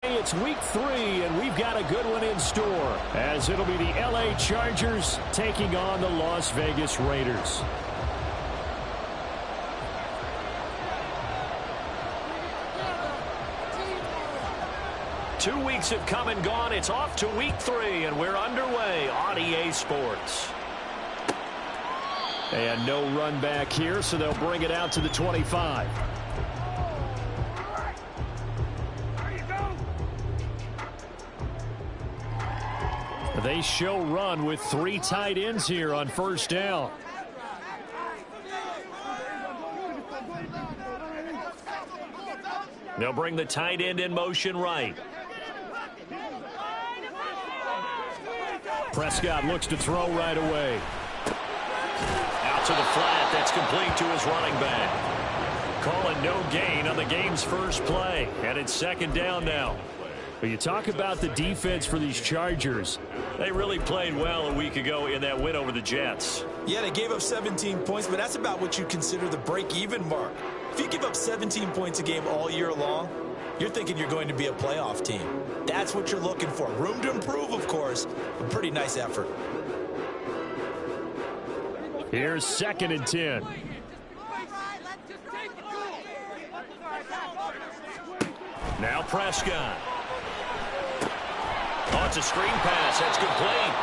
It's week 3, and we've got a good one in store, as it'll be the LA Chargers taking on the Las Vegas Raiders. Two weeks have come and gone. It's off to week 3, and we're underway on EA Sports. And no run back here, so they'll bring it out to the 25. They show run with 3 tight ends here on first down. They'll bring the tight end in motion right. Prescott looks to throw right away. Out to the flat. That's complete to his running back. Calling no gain on the game's first play. And it's second down now. But you talk about the defense for these Chargers. They really played well a week ago in that win over the Jets. Yeah, they gave up 17 points, but that's about what you consider the break-even mark. If you give up 17 points a game all year long, you're thinking you're going to be a playoff team. That's what you're looking for. Room to improve, of course, but pretty nice effort. Here's 2nd and 10. Now Prescott. Oh, it's a screen pass. That's complete.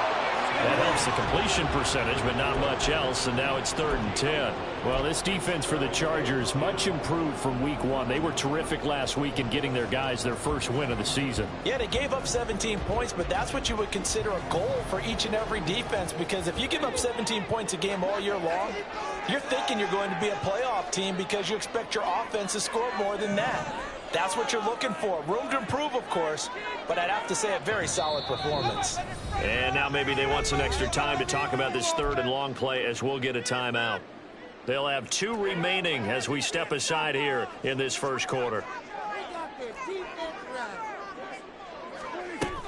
That helps the completion percentage, but not much else, and now it's 3rd and 10. Well, this defense for the Chargers, much improved from week 1. They were terrific last week in getting their guys their first win of the season. Yeah, they gave up 17 points, but that's what you would consider a goal for each and every defense, because if you give up 17 points a game all year long, you're thinking you're going to be a playoff team because you expect your offense to score more than that. That's what you're looking for. Room to improve, of course, but I'd have to say a very solid performance. And now maybe they want some extra time to talk about this 3rd and long play, as we'll get a timeout. They'll have 2 remaining as we step aside here in this first quarter.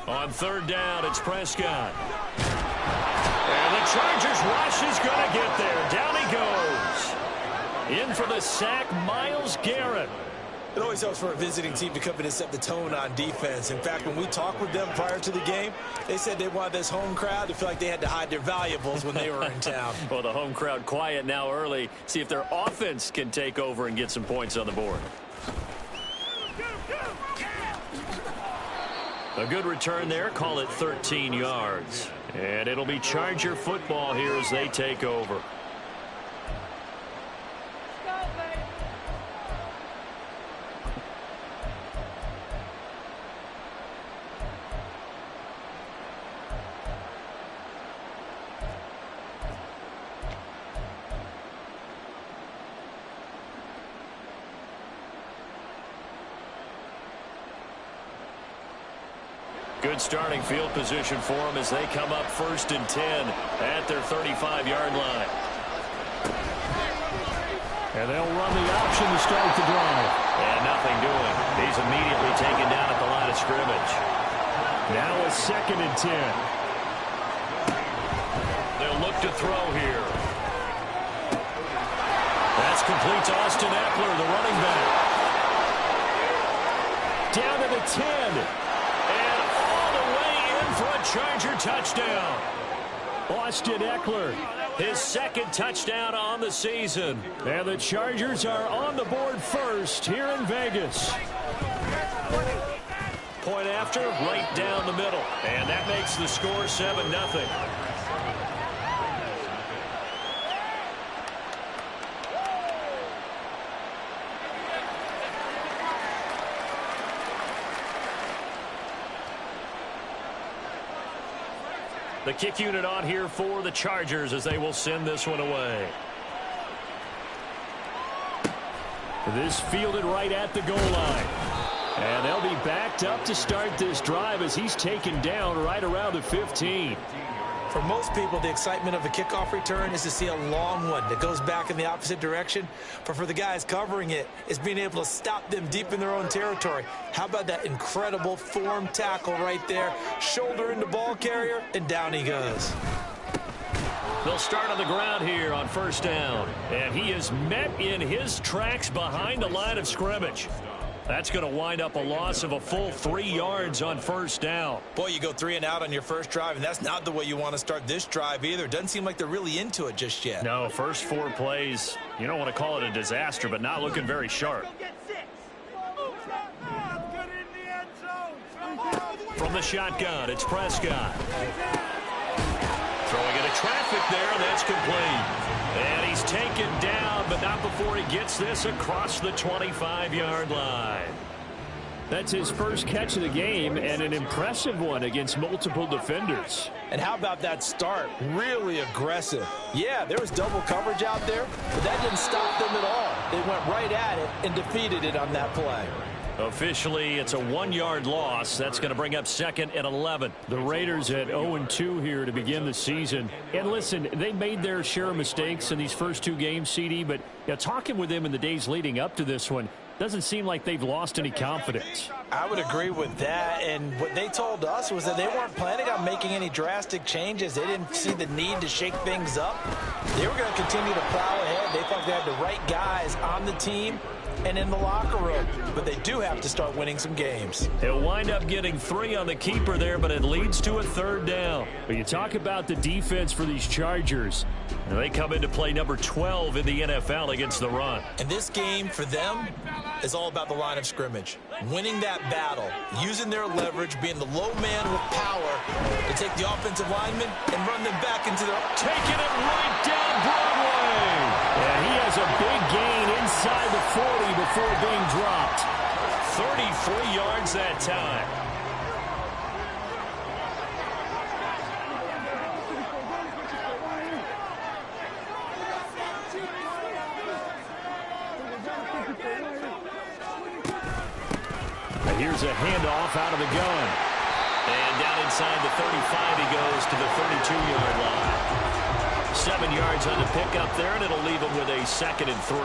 On 3rd down, it's Prescott. And the Chargers rush is going to get there. Down he goes. In for the sack, Myles Garrett. It always helps for a visiting team to come in and set the tone on defense. In fact, when we talked with them prior to the game, they said they wanted this home crowd to feel like they had to hide their valuables when they were in town. Well, the home crowd quiet now early. See if their offense can take over and get some points on the board. A good return there. Call it 13 yards. And it'll be Charger football here as they take over. Good starting field position for them as they come up 1st and 10 at their 35-yard line. And they'll run the option to start the drive. And nothing doing. He's immediately taken down at the line of scrimmage. Now a 2nd and 10. They'll look to throw here. That's complete to Austin Eckler, the running back. Down to the 10. For a Charger touchdown. Austin Eckler, his 2nd touchdown on the season. And the Chargers are on the board first here in Vegas. Point after, right down the middle. And that makes the score 7-0. The kick unit on here for the Chargers as they will send this one away. This fielded right at the goal line. And they'll be backed up to start this drive as he's taken down right around the 15. For most people, the excitement of a kickoff return is to see a long one that goes back in the opposite direction. But for the guys covering it, it's being able to stop them deep in their own territory. How about that incredible form tackle right there? Shoulder into ball carrier, and down he goes. They'll start on the ground here on 1st down. And he is met in his tracks behind the line of scrimmage. That's going to wind up a loss of a full 3 yards on first down. Boy, you go 3 and out on your first drive, and that's not the way you want to start this drive either. Doesn't seem like they're really into it just yet. No, first 4 plays, you don't want to call it a disaster, but not looking very sharp. From the shotgun, it's Prescott. Throwing into traffic there, and that's complete. And he's taken down, but not before he gets this across the 25-yard line. That's his first catch of the game, and an impressive one against multiple defenders. And how about that start? Really aggressive. Yeah, there was double coverage out there, but that didn't stop them at all. They went right at it and defeated it on that play. Officially, it's a 1-yard loss. That's going to bring up 2nd and 11. The Raiders at 0-2 here to begin the season. And listen, they made their share of mistakes in these first 2 games, CD, but talking with them in the days leading up to this one, doesn't seem like they've lost any confidence. I would agree with that, and what they told us was that they weren't planning on making any drastic changes. They didn't see the need to shake things up. They were going to continue to plow ahead. They thought they had the right guys on the team and in the locker room, but they do have to start winning some games. He'll wind up getting 3 on the keeper there, but it leads to a 3rd down. But you talk about the defense for these Chargers. And they come into play number 12 in the NFL against the run. And this game for them is all about the line of scrimmage. Winning that battle, using their leverage, being the low man with power to take the offensive linemen and run them back into their... Taking it right down Broadway. And he has a big gain inside the 40 before being dropped. 33 yards that time. Here's a handoff out of the gun. And down inside the 35 he goes to the 32-yard line. 7 yards on the pickup there, and it'll leave him with a 2nd and 3.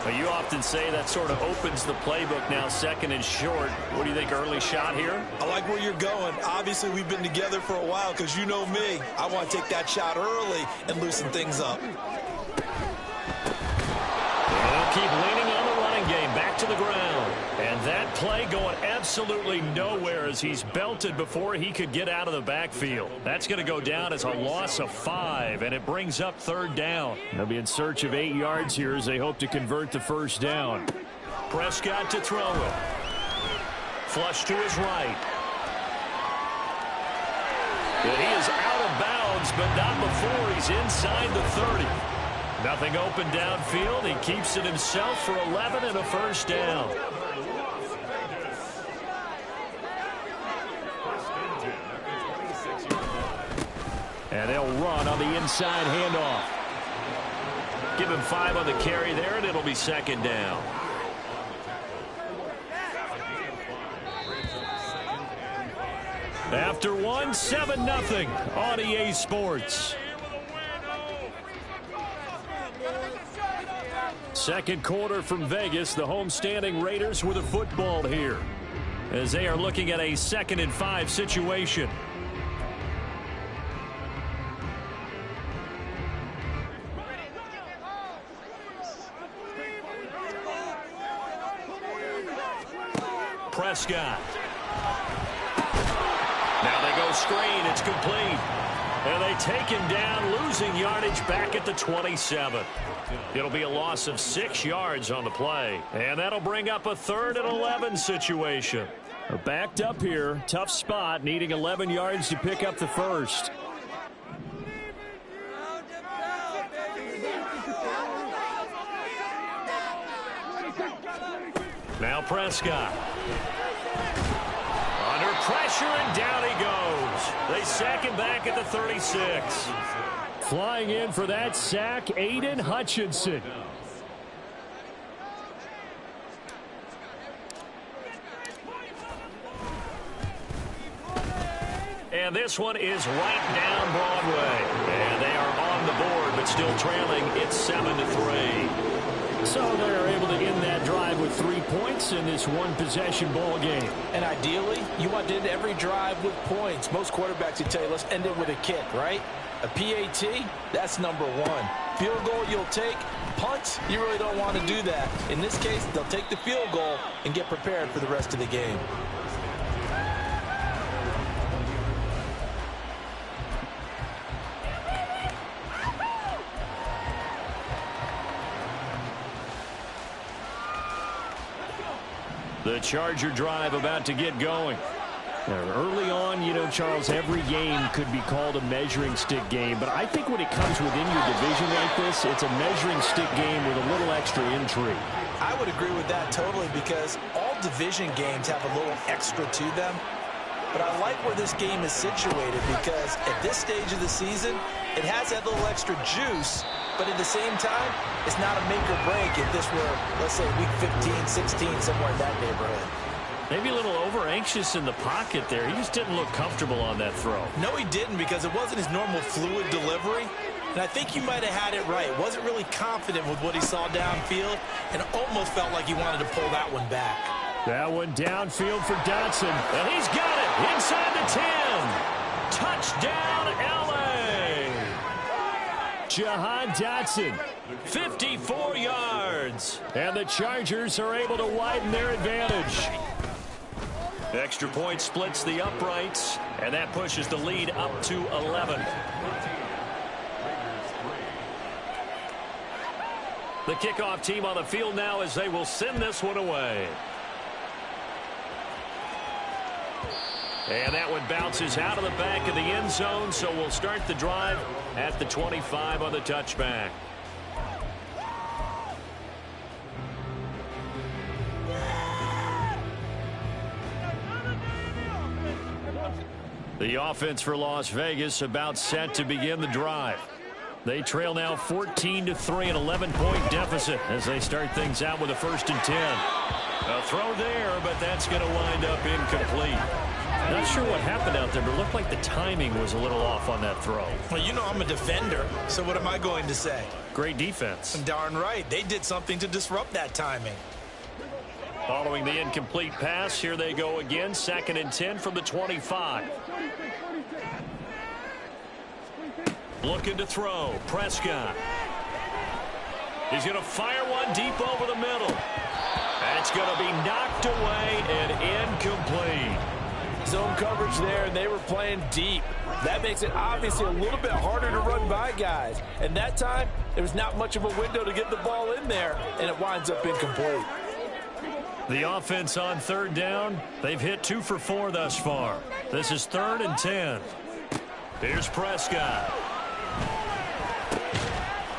Well, you often say that sort of opens the playbook now, 2nd and short. What do you think, early shot here? I like where you're going. Obviously, we've been together for a while because you know me. I want to take that shot early and loosen things up. And they'll keep leaning on the running game. Back to the ground. And that play going absolutely nowhere as he's belted before he could get out of the backfield. That's going to go down as a loss of 5, and it brings up 3rd down. They'll be in search of 8 yards here as they hope to convert the first down. Prescott to throw it. Flush to his right. And he is out of bounds, but not before he's inside the 30. Nothing open downfield. He keeps it himself for 11 and a first down. And they'll run on the inside handoff. Give him 5 on the carry there, and it'll be 2nd down. After 1, 7-0 on EA Sports. Second quarter from Vegas. The homestanding Raiders with a football here as they are looking at a 2nd and 5 situation. Prescott. Now they go screen. It's complete. And they take him down, losing yardage back at the 27. It'll be a loss of 6 yards on the play. And that'll bring up a 3rd and 11 situation. Backed up here. Tough spot, needing 11 yards to pick up the first. Now Prescott. Under pressure, and down he goes. They sack him back at the 36. Flying in for that sack, Aiden Hutchinson. And this one is right down Broadway. And they are on the board, but still trailing. It's 7-3. So they're able to end that drive with 3 points in this one-possession ball game. And ideally, you want to end every drive with points. Most quarterbacks would tell you, let's end it with a kick, right? A PAT, that's number 1. Field goal you'll take. Punts, you really don't want to do that. In this case, they'll take the field goal and get prepared for the rest of the game. The Charger drive about to get going. Early on, you know, Charles, every game could be called a measuring stick game. But I think when it comes within your division like this, it's a measuring stick game with a little extra intrigue. I would agree with that totally because all division games have a little extra to them. But I like where this game is situated because at this stage of the season, it has that little extra juice. But at the same time, it's not a make or break if this were, let's say, week 15, 16, somewhere in that neighborhood. Maybe a little over-anxious in the pocket there. He just didn't look comfortable on that throw. No, he didn't because it wasn't his normal fluid delivery. And I think you might have had it right. Wasn't really confident with what he saw downfield and almost felt like he wanted to pull that one back. That one downfield for Dotson. And he's got it inside the 10. Touchdown, L.A. Jahan Dotson, 54 yards. and the Chargers are able to widen their advantage. Extra point splits the uprights, and that pushes the lead up to 11. The kickoff team on the field now as they will send this one away. And that one bounces out of the back of the end zone, so we'll start the drive at the 25 on the touchback. The offense for Las Vegas about set to begin the drive. They trail now 14-3, an 11-point deficit as they start things out with a 1st and 10. A throw there, but that's going to wind up incomplete. Not sure what happened out there, but it looked like the timing was a little off on that throw. Well, you know I'm a defender, so what am I going to say? Great defense. Darn right. They did something to disrupt that timing. Following the incomplete pass, here they go again. 2nd and 10 from the 25. Looking to throw. Prescott. He's going to fire one deep over the middle. That's going to be knocked away and incomplete. Zone coverage there, and they were playing deep. That makes it obviously a little bit harder to run by guys. And that time, there was not much of a window to get the ball in there, and it winds up incomplete. The offense on 3rd down, they've hit 2 for 4 thus far. This is 3rd and 10. Here's Prescott.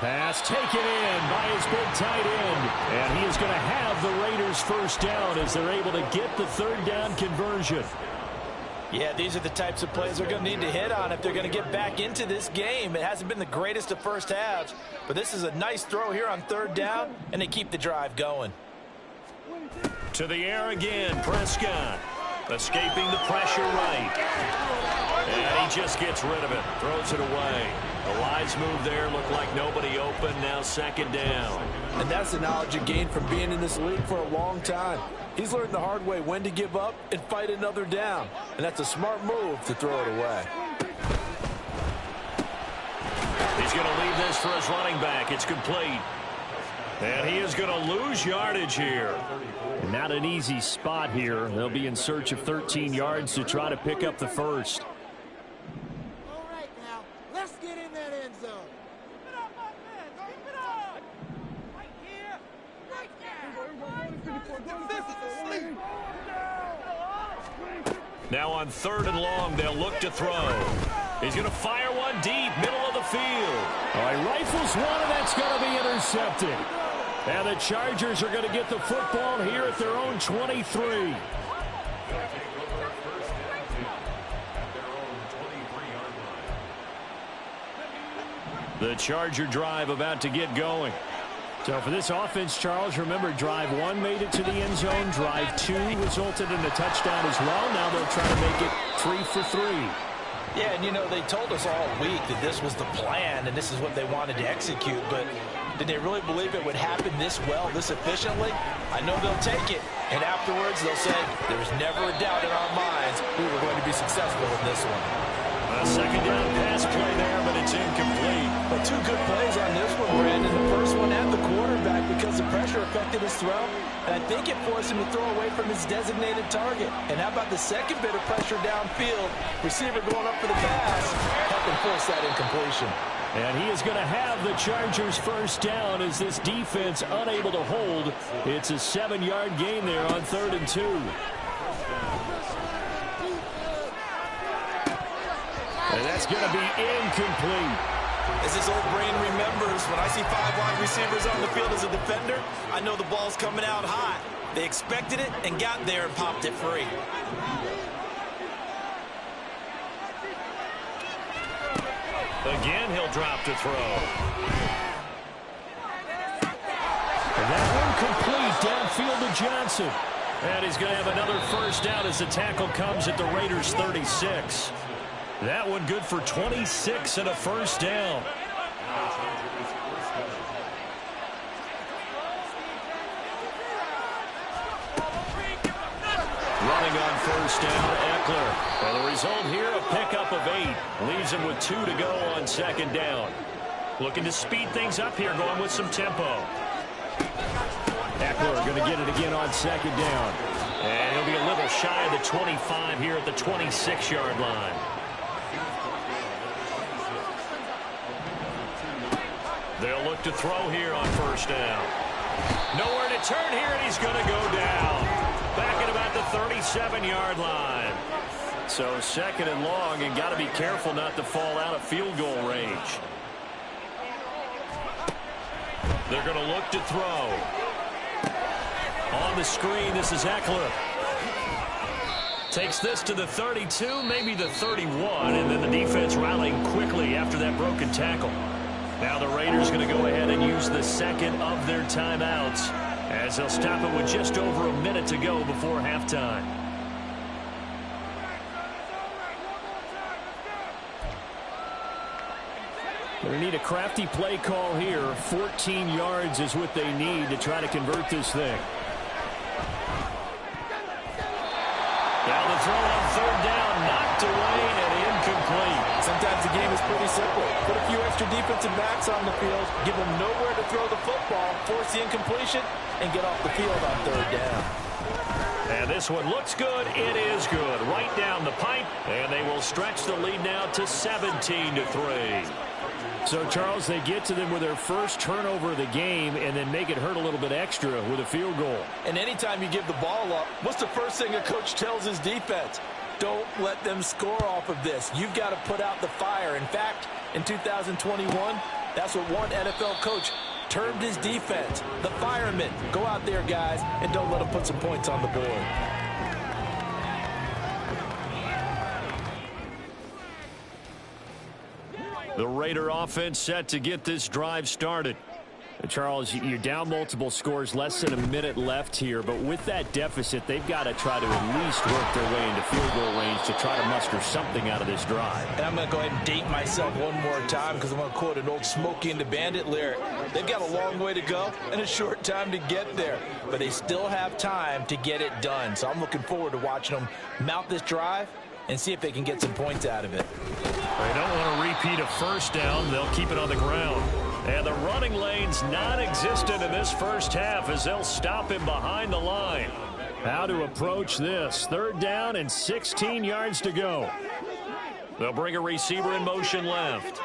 Pass taken in by his big tight end. And he is going to have the Raiders 1st down as they're able to get the 3rd down conversion. Yeah, these are the types of plays they're going to need to hit on if they're going to get back into this game. It hasn't been the greatest of first halves, but this is a nice throw here on 3rd down, and they keep the drive going. To the air again, Prescott. Escaping the pressure right. And he just gets rid of it. Throws it away. The wise move there. Looked like nobody open. Now 2nd down. And that's the knowledge you gain from being in this league for a long time. He's learned the hard way when to give up and fight another down. And that's a smart move to throw it away. He's going to leave this for his running back. It's complete. And he is going to lose yardage here. Not an easy spot here. They'll be in search of 13 yards to try to pick up the 1st. All right, now, let's get in that end zone. Keep it up, my man. Keep it up. Right here. Right there. This is asleep. Now on 3rd and long, they'll look to throw. He's going to fire one deep, middle of the field. All right, rifles one, and that's going to be intercepted. And the Chargers are going to get the football here at their own 23. The Charger drive about to get going. So for this offense, Charles, remember, drive 1 made it to the end zone. Drive 2 resulted in a touchdown as well. Now they'll try to make it 3 for 3. Yeah, and you know, they told us all week that this was the plan and this is what they wanted to execute, but did they really believe it would happen this well, this efficiently? I know they'll take it, and afterwards they'll say, there's never a doubt in our minds we were going to be successful in this one. A 2nd down pass play there, but it's incomplete. But 2 good plays on this one, deflected his throw, and I think it forced him to throw away from his designated target. And how about the second bit of pressure downfield? Receiver going up for the pass, helping force that incompletion. And he is going to have the Chargers first down as this defense unable to hold. It's a 7-yard gain there on 3rd and 2. And that's going to be incomplete. As his old brain remembers, when I see 5 wide receivers on the field as a defender, I know the ball's coming out hot. They expected it and got there and popped it free. Again, he'll drop to throw. And that one complete downfield to Johnson. And he's going to have another first down as the tackle comes at the Raiders' 36. That one good for 26 and a first down. Running on first down, Eckler. And the result here, a pickup of 8. Leaves him with 2 to go on 2nd down. Looking to speed things up here, going with some tempo. Eckler going to get it again on 2nd down. And he'll be a little shy of the 25 here at the 26-yard line. They'll look to throw here on first down. Nowhere to turn here, and he's going to go down. Back at about the 37-yard line. So 2nd and long, and got to be careful not to fall out of field goal range. They're going to look to throw. On the screen, this is Eckler. Takes this to the 32, maybe the 31, and then the defense rallying quickly after that broken tackle. Now the Raiders going to go ahead and use the second of their timeouts as they'll stop it with just over a minute to go before halftime. Going to need a crafty play call here. 14 yards is what they need to try to convert this thing. Now the throw on 3rd down, knocked away and incomplete. Sometimes the game is pretty simple. Put a few extra defensive backs on the field, give them nowhere to throw the football, force the incompletion, and get off the field on 3rd down. And this one looks good. It is good. Right down the pipe, and they will stretch the lead now to 17-3. So, Charles, they get to them with their first turnover of the game and then make it hurt a little bit extra with a field goal. And anytime you give the ball up, what's the first thing a coach tells his defense? Don't let them score off of this. You've got to put out the fire. In fact, in 2021, that's what one NFL coach termed his defense. The firemen. Go out there, guys, and don't let them put some points on the board. The Raider offense set to get this drive started. Charles, you're down multiple scores, less than a minute left here, but with that deficit, they've got to try to at least work their way into field goal range to try to muster something out of this drive. And I'm going to go ahead and date myself one more time because I'm going to quote an old Smokey and the Bandit lyric. They've got a long way to go and a short time to get there, but they still have time to get it done. So I'm looking forward to watching them mount this drive and see if they can get some points out of it. They don't want to repeat a first down. They'll keep it on the ground. And the running lane's non-existent in this first half as they'll stop him behind the line. How to approach this. 3rd down and 16 yards to go. They'll bring a receiver in motion left.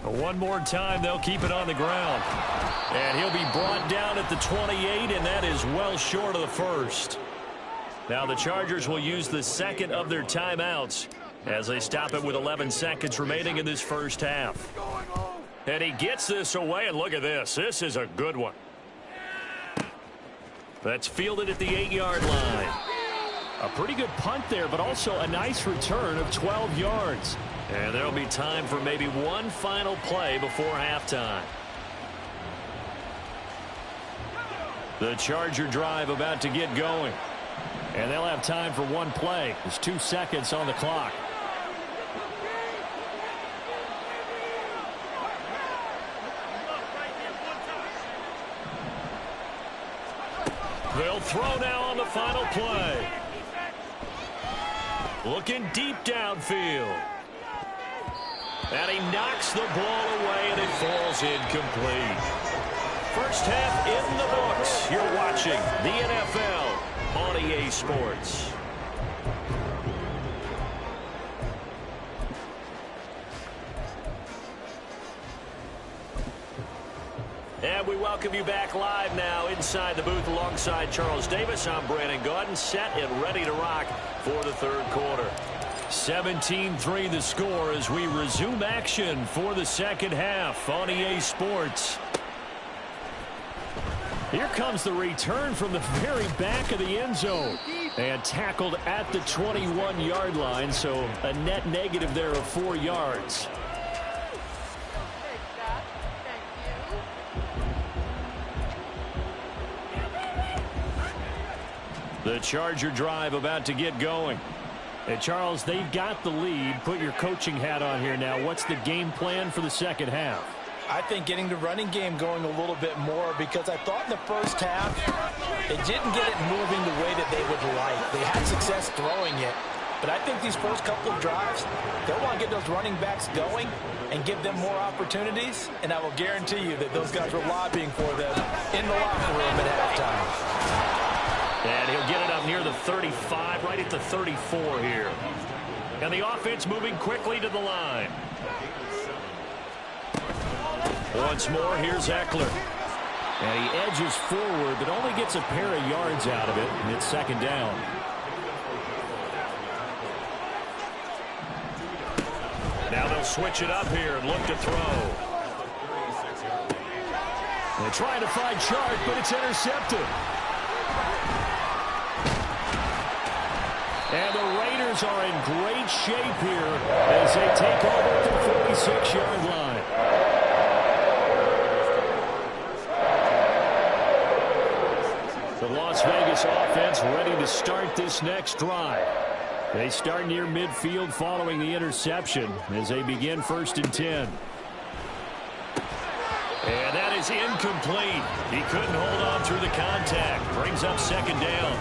One more time, they'll keep it on the ground. And he'll be brought down at the 28, and that is well short of the first. Now the Chargers will use the second of their timeouts as they stop it with 11 seconds remaining in this first half. And he gets this away, and look at this. This is a good one. That's fielded at the 8-yard line. A pretty good punt there, but also a nice return of 12 yards. And there'll be time for maybe one final play before halftime. The Charger drive about to get going. And they'll have time for one play. There's 2 seconds on the clock. They'll throw now on the final play. Looking deep downfield. And he knocks the ball away, and it falls incomplete. First half in the books. You're watching the NFL on EA Sports. And we welcome you back live now inside the booth alongside Charles Davis. I'm Brandon Gaudin, set and ready to rock for the third quarter. 17-3 the score as we resume action for the second half on EA Sports. Here comes the return from the very back of the end zone. And tackled at the 21-yard line, so a net negative there of 4 yards. The Charger drive about to get going. And Charles, they've got the lead. Put your coaching hat on here now. What's the game plan for the second half? I think getting the running game going a little bit more, because I thought in the first half it didn't get it moving the way that they would like. They had success throwing it, but I think these first couple of drives, they'll want to get those running backs going and give them more opportunities, and I will guarantee you that those guys were lobbying for them in the locker room at halftime. And he'll get it up near the 35, right at the 34 here. And the offense moving quickly to the line. Once more, here's Eckler. And he edges forward, but only gets a pair of yards out of it, and it's second down. Now they'll switch it up here and look to throw. They're trying to find Chark, but it's intercepted. And the Raiders are in great shape here as they take over at the 46-yard line. The Las Vegas offense ready to start this next drive. They start near midfield following the interception as they begin 1st and 10. And that is incomplete. He couldn't hold on through the contact. Brings up second down.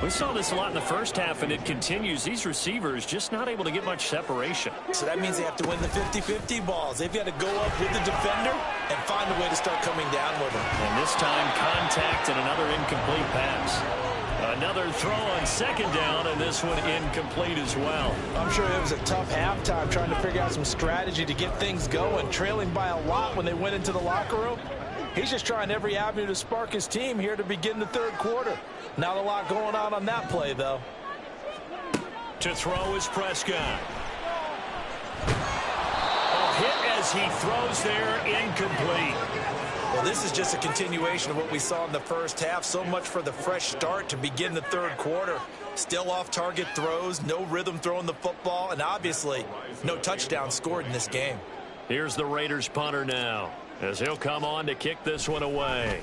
We saw this a lot in the first half, and it continues. These receivers just not able to get much separation. So that means they have to win the 50-50 balls. They've got to go up with the defender and find a way to start coming down with them. And this time, contact and another incomplete pass. Another throw on second down, and this one incomplete as well. I'm sure it was a tough halftime trying to figure out some strategy to get things going, trailing by a lot when they went into the locker room. He's just trying every avenue to spark his team here to begin the third quarter. Not a lot going on that play, though. To throw is Prescott. A hit as he throws there, incomplete. Well, this is just a continuation of what we saw in the first half. So much for the fresh start to begin the third quarter. Still off-target throws, no rhythm throwing the football, and obviously no touchdown scored in this game. Here's the Raiders punter now, as he'll come on to kick this one away.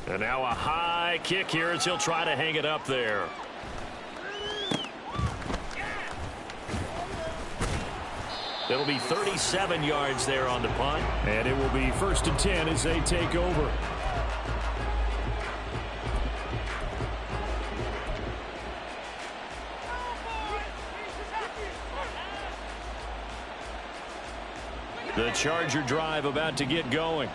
And now a high kick here as he'll try to hang it up there. It'll be 37 yards there on the punt. And it will be 1st and 10 as they take over. The Charger drive about to get going.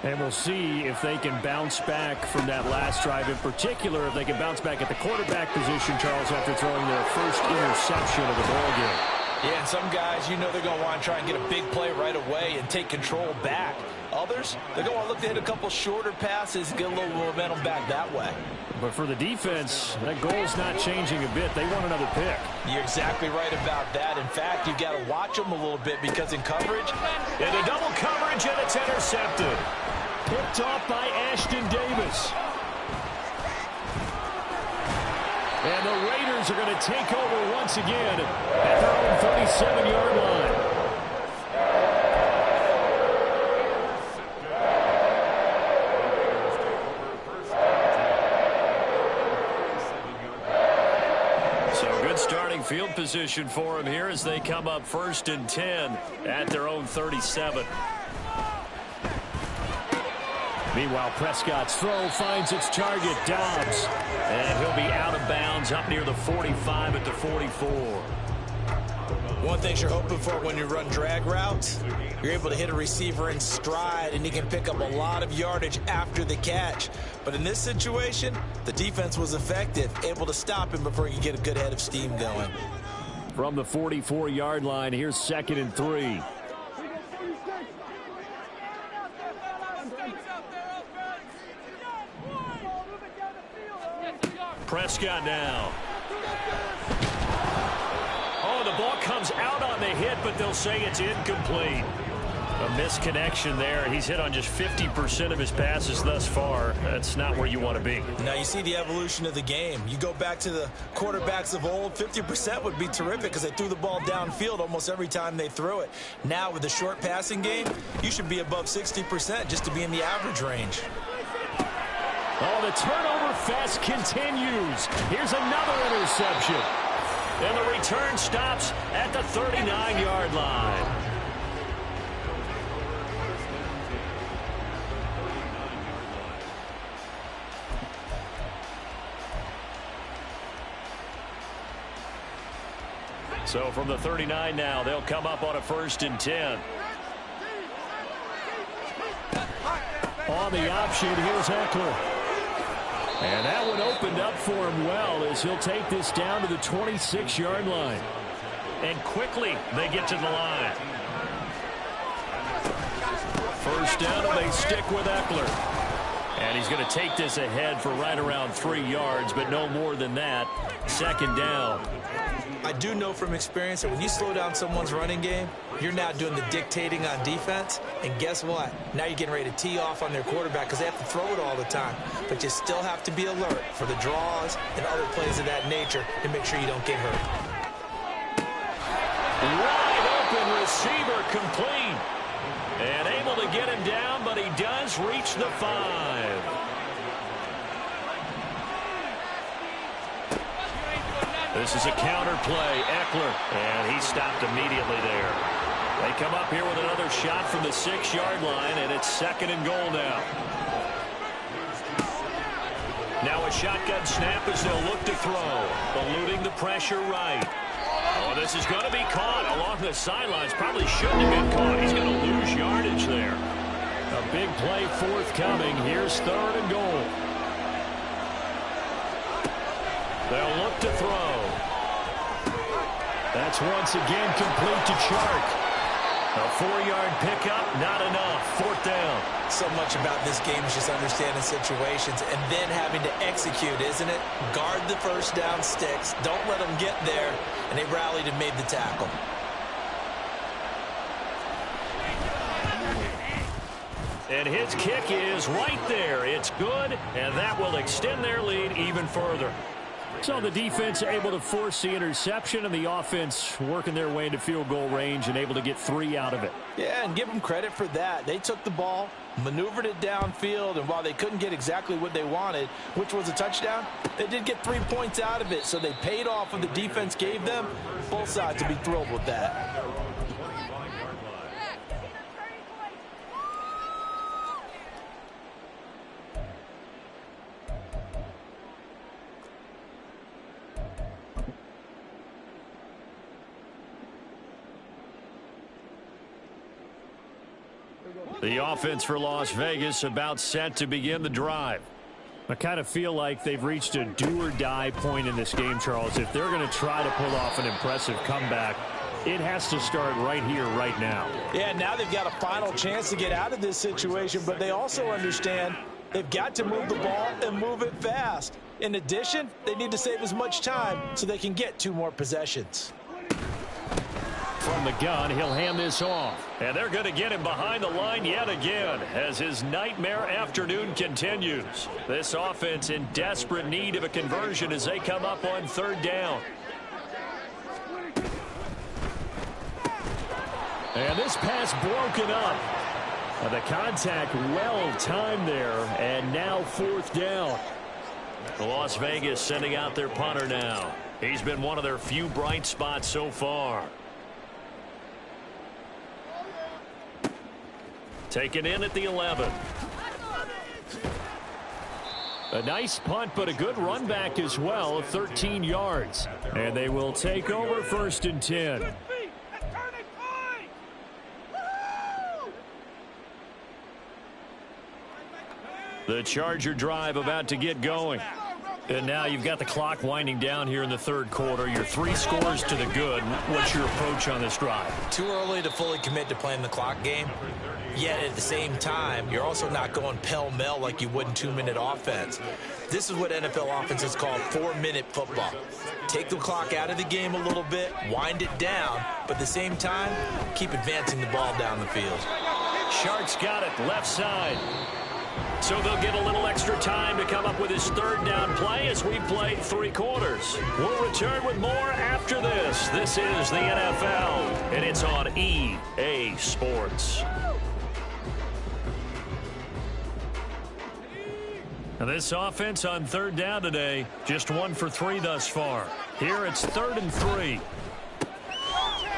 And we'll see if they can bounce back from that last drive. In particular, if they can bounce back at the quarterback position, Charles, after throwing their first interception of the ball game. Yeah, and some guys, you know they're going to want to try and get a big play right away and take control back. Others, they're going to look to hit a couple shorter passes, get a little momentum back that way. But for the defense, that goal's not changing a bit. They want another pick. You're exactly right about that. In fact, you've got to watch them a little bit because in coverage, into double coverage, and it's intercepted. Picked off by Ashton Davis. And the Raiders are going to take over once again at their own 37-yard line. So good starting field position for them here as they come up 1st and 10 at their own 37. Meanwhile, Prescott's throw finds its target, Dobbs. And he'll be out of bounds up near the 45 at the 44. One thing you're hoping for when you run drag routes, you're able to hit a receiver in stride, and he can pick up a lot of yardage after the catch. But in this situation, the defense was effective, able to stop him before he could get a good head of steam going. From the 44-yard line, here's 2nd and 3. Prescott now. Oh, the ball comes out on the hit, but they'll say it's incomplete. A misconnection there. He's hit on just 50% of his passes thus far. That's not where you want to be. Now you see the evolution of the game. You go back to the quarterbacks of old, 50% would be terrific because they threw the ball downfield almost every time they threw it. Now with the short passing game, you should be above 60% just to be in the average range. Oh, the turnover fest continues. Here's another interception. And the return stops at the 39-yard line. So from the 39 now, they'll come up on a 1st and 10. On the option, here's Eckler. And that one opened up for him well as he'll take this down to the 26-yard line. And quickly they get to the line. 1st down, and they stick with Eckler. And he's going to take this ahead for right around 3 yards, but no more than that. 2nd down. I do know from experience that when you slow down someone's running game, you're now doing the dictating on defense. And guess what? Now you're getting ready to tee off on their quarterback because they have to throw it all the time. But you still have to be alert for the draws and other plays of that nature to make sure you don't get hurt. Wide open receiver complete. And able to get him down, but he does reach the 5. This is a counter play. Eckler, and he stopped immediately there. They come up here with another shot from the 6-yard line, and it's 2nd and goal now. Now a shotgun snap as they'll look to throw. Eluding the pressure right. Oh, this is going to be caught along the sidelines. Probably shouldn't have been caught. He's going to lose yardage there. A big play forthcoming. Here's 3rd and goal. They'll look to throw. That's once again complete to Chark. A 4-yard pickup, not enough. 4th down. So much about this game is just understanding situations and then having to execute, isn't it? Guard the 1st down sticks. Don't let them get there. And they rallied and made the tackle. And his kick is right there. It's good, and that will extend their lead even further. So the defense able to force the interception, and the offense working their way into field goal range and able to get 3 out of it. Yeah, and give them credit for that. They took the ball, maneuvered it downfield, and while they couldn't get exactly what they wanted, which was a touchdown, they did get 3 points out of it. So they paid off what the defense gave them. Both sides will be thrilled with that. The offense for Las Vegas about set to begin the drive. I kind of feel like they've reached a do-or-die point in this game, Charles. If they're going to try to pull off an impressive comeback, it has to start right here, right now. Yeah, now they've got a final chance to get out of this situation, but they also understand they've got to move the ball and move it fast. In addition, they need to save as much time so they can get 2 more possessions. From the gun, he'll hand this off. And they're going to get him behind the line yet again as his nightmare afternoon continues. This offense in desperate need of a conversion as they come up on 3rd down. And this pass broken up. The contact well timed there, and now 4th down. Las Vegas sending out their punter now. He's been one of their few bright spots so far. Taken in at the 11. A nice punt, but a good run back as well, 13 yards. And they will take over 1st and 10. The Charger drive about to get going. And now you've got the clock winding down here in the third quarter. You're 3 scores to the good. What's your approach on this drive? Too early to fully commit to playing the clock game. Yet at the same time, you're also not going pell-mell like you would in 2-minute offense. This is what NFL offenses call 4-minute football. Take the clock out of the game a little bit, wind it down, but at the same time, keep advancing the ball down the field. Sharks got it left side. So they'll get a little extra time to come up with his third down play as we played 3 quarters. We'll return with more after this. This is the NFL, and it's on EA Sports. Now this offense on third down today, just 1 for 3 thus far. Here it's 3rd and 3.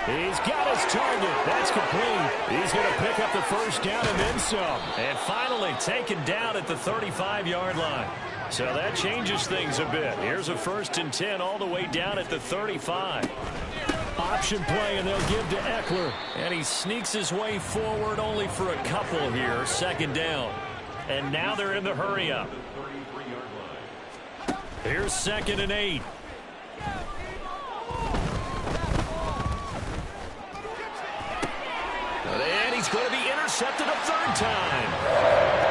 He's got his target. That's complete. He's going to pick up the first down and then some. And finally taken down at the 35-yard line. So that changes things a bit. Here's a 1st and 10 all the way down at the 35. Option play, and they'll give to Eckler. And he sneaks his way forward only for a couple here. 2nd down. And now they're in the hurry-up. Here's 2nd and 8. And he's going to be intercepted a 3rd time.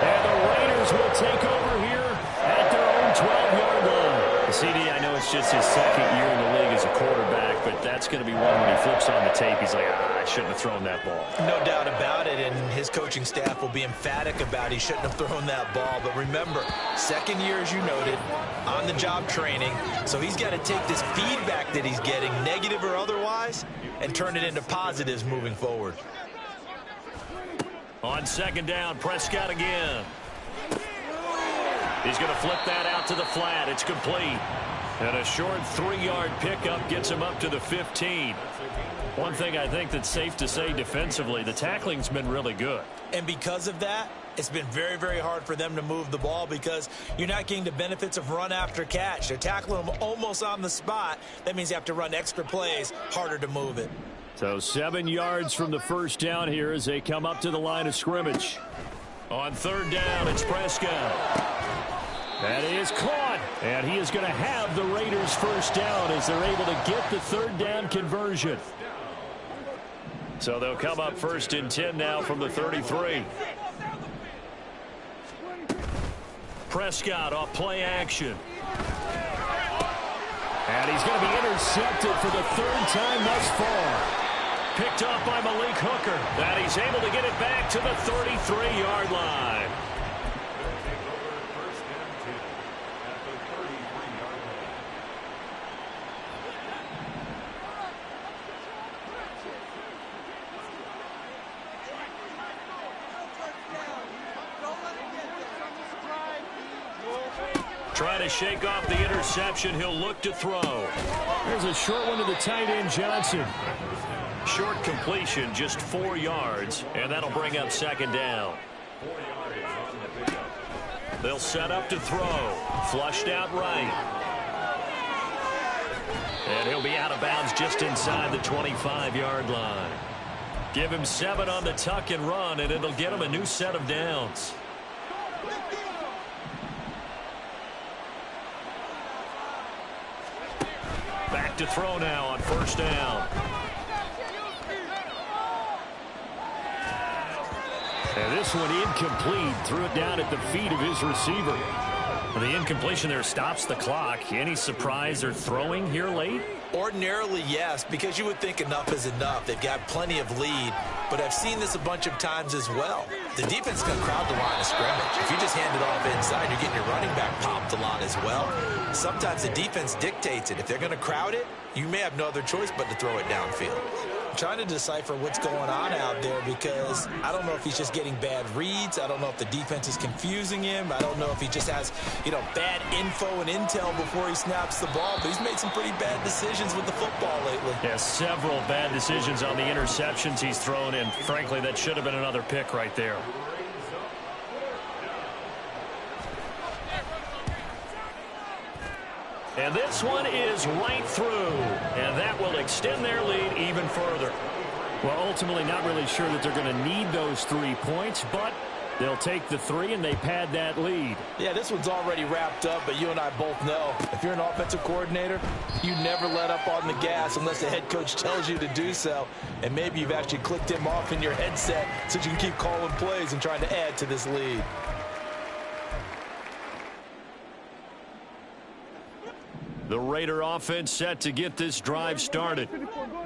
And the Raiders will take over here at their own 12-yard line. CD, I know it's just his 2nd year in the league as a quarterback, but that's going to be one when he flips on the tape. He's like, I shouldn't have thrown that ball. No doubt about it, and his coaching staff will be emphatic about he shouldn't have thrown that ball. But remember, 2nd year, as you noted, on-the-job training. So he's got to take this feedback that he's getting, negative or otherwise, and turn it into positives moving forward. On 2nd down, Prescott again. He's going to flip that out to the flat. It's complete. And a short 3-yard pickup gets him up to the 15. One thing I think that's safe to say defensively, the tackling's been really good. And because of that, it's been very, very hard for them to move the ball because you're not getting the benefits of run after catch. They're tackling them almost on the spot. That means you have to run extra plays, harder to move it. So 7 yards from the first down here as they come up to the line of scrimmage. On 3rd down, it's Prescott. That is caught. And he is going to have the Raiders first down as they're able to get the 3rd down conversion. So they'll come up 1st and 10 now from the 33. Prescott off play action. And he's going to be intercepted for the 3rd time thus far. Picked off by Malik Hooker. And he's able to get it back to the 33-yard line. Trying to shake off the interception. He'll look to throw. There's a short one to the tight end, Johnson. Short completion, just 4 yards, and that'll bring up 2nd down. They'll set up to throw. Flushed out right. And he'll be out of bounds just inside the 25-yard line. Give him 7 on the tuck and run, and it'll get him a new set of downs. Back to throw now on 1st down. And this one incomplete. Threw it down at the feet of his receiver. And the incompletion there stops the clock. Any surprise they're throwing here late? Ordinarily, yes, because you would think enough is enough. They've got plenty of lead, but I've seen this a bunch of times as well. The defense is going to crowd the line of scrimmage. If you just hand it off inside, you're getting your running back popped a lot as well. Sometimes the defense dictates it. If they're going to crowd it, you may have no other choice but to throw it downfield. I'm trying to decipher what's going on out there because I don't know if he's just getting bad reads. I don't know if the defense is confusing him. I don't know if he just has, bad info and intel before he snaps the ball. But he's made some pretty bad decisions with the football lately. Yeah, several bad decisions on the interceptions he's thrown in. Frankly, that should have been another pick right there. And this one is right through. And that will extend their lead even further. Well, ultimately not really sure that they're going to need those 3 points, but They'll take the 3, and they pad that lead. Yeah, this one's already wrapped up, but you and I both know if you're an offensive coordinator, you never let up on the gas unless the head coach tells you to do so. And maybe you've actually clicked him off in your headset so you can keep calling plays and trying to add to this lead. The Raider offense set to get this drive started.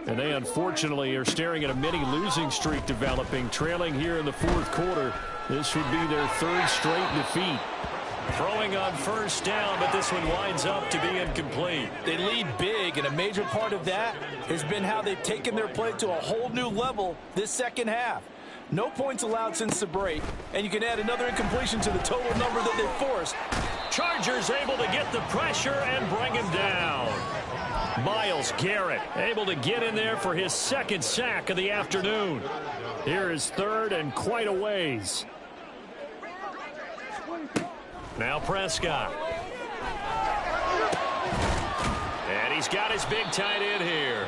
And they unfortunately are staring at a mini losing streak developing, trailing here in the fourth quarter. This would be their 3rd straight defeat. Throwing on first down, but this one winds up to be incomplete. They lead big, and a major part of that has been how they've taken their play to a whole new level this second half. No points allowed since the break, and you can add another incompletion to the total number that they forced. Chargers able to get the pressure and bring him down. Myles Garrett able to get in there for his 2nd sack of the afternoon. Here is 3rd and quite a ways. Now Prescott. And he's got his big tight end here.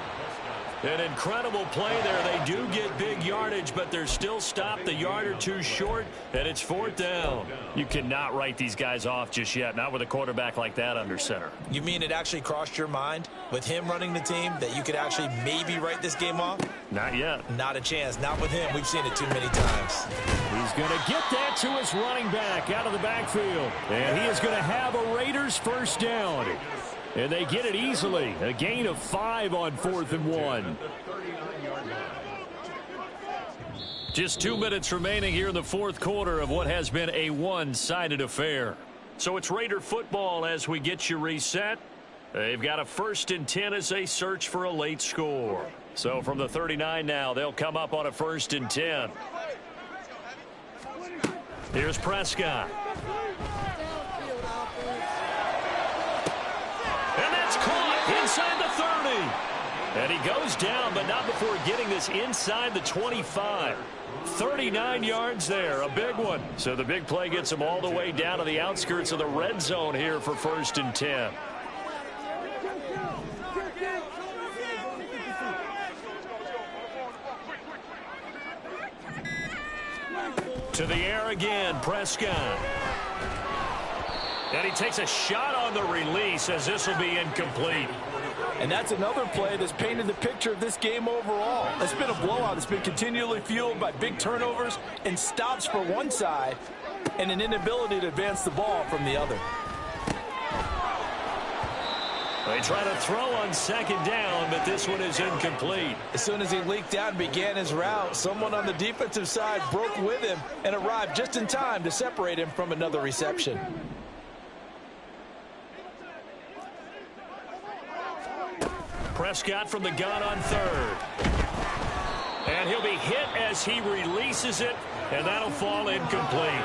An incredible play there. They do get big yardage, but they're still stopped a yard or 2 short, and it's 4th down. You cannot write these guys off just yet, not with a quarterback like that under center. You mean it actually crossed your mind with him running the team that you could actually maybe write this game off? Not yet. Not a chance. Not with him. We've seen it too many times. He's going to get that to his running back out of the backfield. And he is going to have a Raiders 1st down. And they get it easily. A gain of 5 on 4th and 1. Just 2 minutes remaining here in the fourth quarter of what has been a one-sided affair. So it's Raider football as we get you reset. They've got a 1st and 10 as they search for a late score. So from the 39 now, they'll come up on a 1st and 10. Here's Prescott. And that's caught inside the 30. And he goes down, but not before getting this inside the 25. 39 yards there, a big one. So the big play gets him all the way down to the outskirts of the red zone here for 1st and 10. To the air again, Prescott. And he takes a shot on the release as this will be incomplete. And that's another play that's painted the picture of this game overall. It's been a blowout. It's been continually fueled by big turnovers and stops for one side and an inability to advance the ball from the other. They try to throw on 2nd down, but this one is incomplete. As soon as he leaked out and began his route, someone on the defensive side broke with him and arrived just in time to separate him from another reception. Prescott from the gun on 3rd. And he'll be hit as he releases it, and that'll fall incomplete.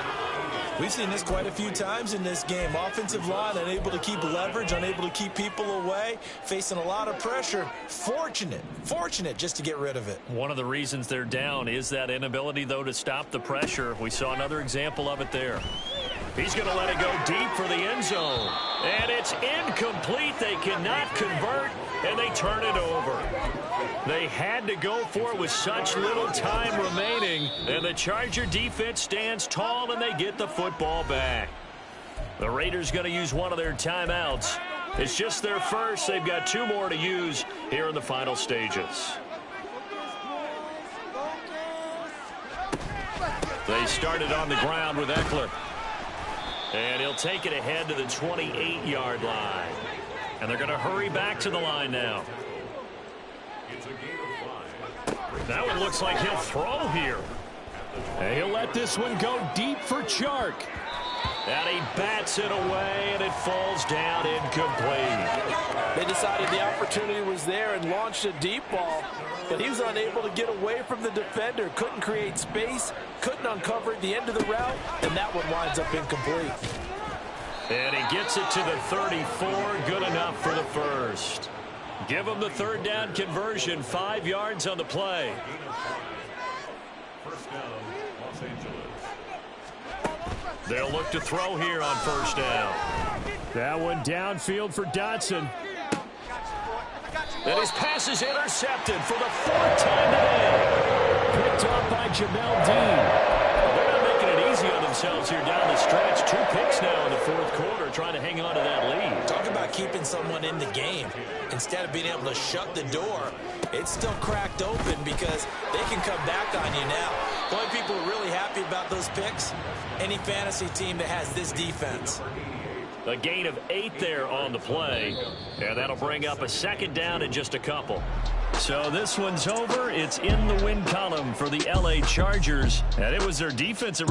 We've seen this quite a few times in this game. Offensive line unable to keep leverage, unable to keep people away, facing a lot of pressure. Fortunate just to get rid of it. One of the reasons they're down is that inability, though, to stop the pressure. We saw another example of it there. He's going to let it go deep for the end zone. And it's incomplete. They cannot convert, and they turn it over. They had to go for it with such little time remaining, and the Charger defense stands tall, and they get the football back. The Raiders going to use one of their timeouts. It's just their first. They've got 2 more to use here in the final stages. They started on the ground with Eckler. And he'll take it ahead to the 28-yard line. And they're going to hurry back to the line now. That one looks like he'll throw here. And he'll let this one go deep for Chark. And he bats it away, and it falls down incomplete. They decided the opportunity was there and launched a deep ball, but he was unable to get away from the defender, couldn't create space, couldn't uncover at the end of the route, and that one winds up incomplete. And he gets it to the 34, good enough for the first. Give him the 3rd down conversion, 5 yards on the play. First down, Los Angeles. They'll look to throw here on 1st down. That one downfield for Dotson. And his pass is intercepted for the 4th time today. Picked up by Jamel Dean. They're not making it easy on themselves here down the stretch. 2 picks now in the fourth quarter, trying to hang on to that lead. Talk about keeping someone in the game. Instead of being able to shut the door, it's still cracked open because they can come back on you now. The only people who are really happy about those picks, any fantasy team that has this defense. A gain of 8 there on the play, and that'll bring up a second down in just a couple. So this one's over. It's in the win column for the LA Chargers, and it was their defensive